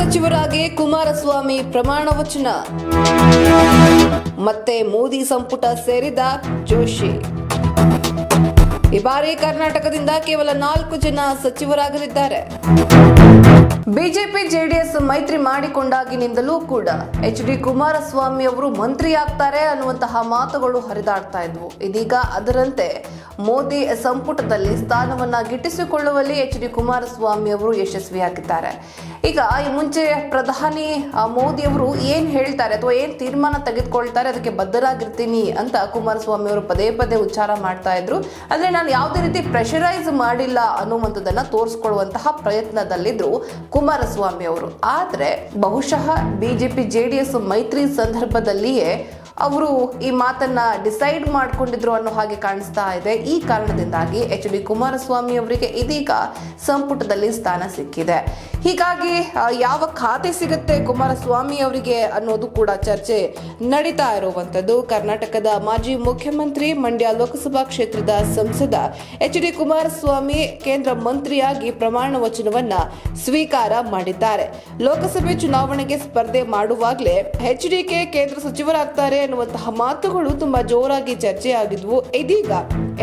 ಸಚಿವರಾಗಿ ಕುಮಾರಸ್ವಾಮಿ ಪ್ರಮಾಣ ವಚನ. ಮತ್ತೆ ಮೋದಿ ಸಂಪುಟ ಸೇರಿದ ಜೋಶಿ. ಈ ಬಾರಿ ಕರ್ನಾಟಕದಿಂದ ಕೇವಲ 4 ಜನ ಸಚಿವರಾಗಲಿದ್ದಾರೆ. ಬಿಜೆಪಿ ಜೆಡಿಎಸ್ ಮೈತ್ರಿ ಮಾಡಿಕೊಂಡಾಗಿನಿಂದಲೂ ಕೂಡ ಎಚ್.ಡಿ. ಕುಮಾರಸ್ವಾಮಿ ಅವರು ಮಂತ್ರಿಯಾಗ್ತಾರೆ ಅನ್ನುವಂತಹ ಮಾತುಗಳು ಹರಿದಾಡ್ತಾ ಇದ್ವು. ಇದೀಗ ಅದರಂತೆ ಮೋದಿ ಸಂಪುಟದಲ್ಲಿ ಸ್ಥಾನವನ್ನ ಗಿಟ್ಟಿಸಿಕೊಳ್ಳುವಲ್ಲಿ ಎಚ್.ಡಿ. ಕುಮಾರಸ್ವಾಮಿ ಅವರು ಯಶಸ್ವಿಯಾಗಿದ್ದಾರೆ. ಈಗ ಈ ಮುಂಚೆ ಪ್ರಧಾನಿ ಮೋದಿ ಅವರು ಏನ್ ಹೇಳ್ತಾರೆ ಅಥವಾ ಏನ್ ತೀರ್ಮಾನ ತೆಗೆದುಕೊಳ್ತಾರೆ ಅದಕ್ಕೆ ಬದ್ಧರಾಗಿರ್ತೀನಿ ಅಂತ ಕುಮಾರಸ್ವಾಮಿ ಅವರು ಪದೇ ಪದೇ ಉಚ್ಚಾರ ಮಾಡ್ತಾ ಇದ್ರು. ಅಂದ್ರೆ ನಾನು ಯಾವುದೇ ರೀತಿ ಪ್ರೆಷರೈಸ್ ಮಾಡಿಲ್ಲ ಅನ್ನುವಂಥದ್ದನ್ನ ತೋರಿಸ್ಕೊಳ್ಳುವಂತಹ ಪ್ರಯತ್ನದಲ್ಲಿದ್ರು ಕುಮಾರಸ್ವಾಮಿ ಅವರು. ಆದ್ರೆ ಬಹುಶಃ ಬಿಜೆಪಿ ಜೆಡಿಎಸ್ ಮೈತ್ರಿ ಸಂದರ್ಭದಲ್ಲಿಯೇ ಅವರು ಈ ಮಾತನ್ನ ಡಿಸೈಡ್ ಮಾಡ್ಕೊಂಡಿದ್ರು ಅನ್ನೋ ಹಾಗೆ ಕಾಣಿಸ್ತಾ ಇದೆ. ಈ ಕಾರಣದಿಂದಾಗಿ ಎಚ್.ಡಿ. ಕುಮಾರಸ್ವಾಮಿ ಅವರಿಗೆ ಇದೀಗ ಸಂಪುಟದಲ್ಲಿ ಸ್ಥಾನ ಸಿಕ್ಕಿದೆ. ಹೀಗಾಗಿ ಯಾವ ಖಾತೆ ಸಿಗುತ್ತೆ ಕುಮಾರಸ್ವಾಮಿ ಅವರಿಗೆ ಅನ್ನೋದು ಕೂಡ ಚರ್ಚೆ ನಡೀತಾ ಇರುವಂತದ್ದು. ಕರ್ನಾಟಕದ ಮಾಜಿ ಮುಖ್ಯಮಂತ್ರಿ, ಮಂಡ್ಯ ಲೋಕಸಭಾ ಕ್ಷೇತ್ರದ ಸಂಸದ ಎಚ್.ಡಿ. ಕುಮಾರಸ್ವಾಮಿ ಕೇಂದ್ರ ಮಂತ್ರಿಯಾಗಿ ಪ್ರಮಾಣ ವಚನವನ್ನ ಸ್ವೀಕಾರ ಮಾಡಿದ್ದಾರೆ. ಲೋಕಸಭೆ ಚುನಾವಣೆಗೆ ಸ್ಪರ್ಧೆ ಮಾಡುವಾಗಲೇ ಎಚ್.ಡಿ.ಕೆ ಕೇಂದ್ರ ಸಚಿವರಾಗ್ತಾರೆ ಅನ್ನುವಂತಹ ಮಾತುಗಳು ತುಂಬಾ ಜೋರಾಗಿ ಚರ್ಚೆಯಾಗಿದ್ವು. ಇದೀಗ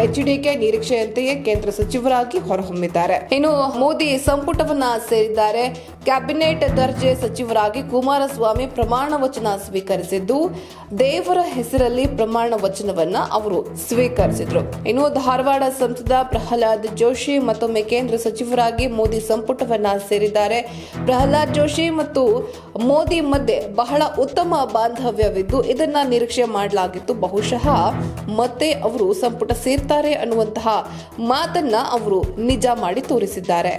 ಎಚ್.ಡಿ.ಕೆ ನಿರೀಕ್ಷೆಯಂತೆಯೇ ಕೇಂದ್ರ ಸಚಿವರಾಗಿ ಹೊರಹೊಮ್ಮಿದ್ದಾರೆ. ಇನ್ನು ಮೋದಿ ಸಂಪುಟವನ್ನ ಸೇರಿದ್ದಾರೆ. ಕ್ಯಾಬಿನೆಟ್ ದರ್ಜೆ ಸಚಿವರಾಗಿ ಕುಮಾರಸ್ವಾಮಿ ಪ್ರಮಾಣ ವಚನ ಸ್ವೀಕರಿಸಿದ್ದು, ದೇವರ ಹೆಸರಲ್ಲಿ ಪ್ರಮಾಣ ವಚನವನ್ನ ಅವರು ಸ್ವೀಕರಿಸಿದ್ರು. ಇನ್ನು ಧಾರವಾಡ ಸಂಸದ ಪ್ರಹ್ಲಾದ್ ಜೋಶಿ ಮತ್ತೊಮ್ಮೆ ಕೇಂದ್ರ ಸಚಿವರಾಗಿ ಮೋದಿ ಸಂಪುಟವನ್ನ ಸೇರಿದ್ದಾರೆ. ಪ್ರಹ್ಲಾದ್ ಜೋಶಿ ಮತ್ತು ಮೋದಿ ಮಧ್ಯೆ ಬಹಳ ಉತ್ತಮ ಬಾಂಧವ್ಯವಿದ್ದು ಇದನ್ನ ನಿರೀಕ್ಷೆ ಮಾಡಲಾಗಿತ್ತು. ಬಹುಶಃ ಮತ್ತೆ ಅವರು ಸಂಪುಟ ಸೇರ್ತಾರೆ ಅನ್ನುವಂತಹ ಮಾತನ್ನ ಅವರು ನಿಜ ಮಾಡಿ ತೋರಿಸಿದ್ದಾರೆ.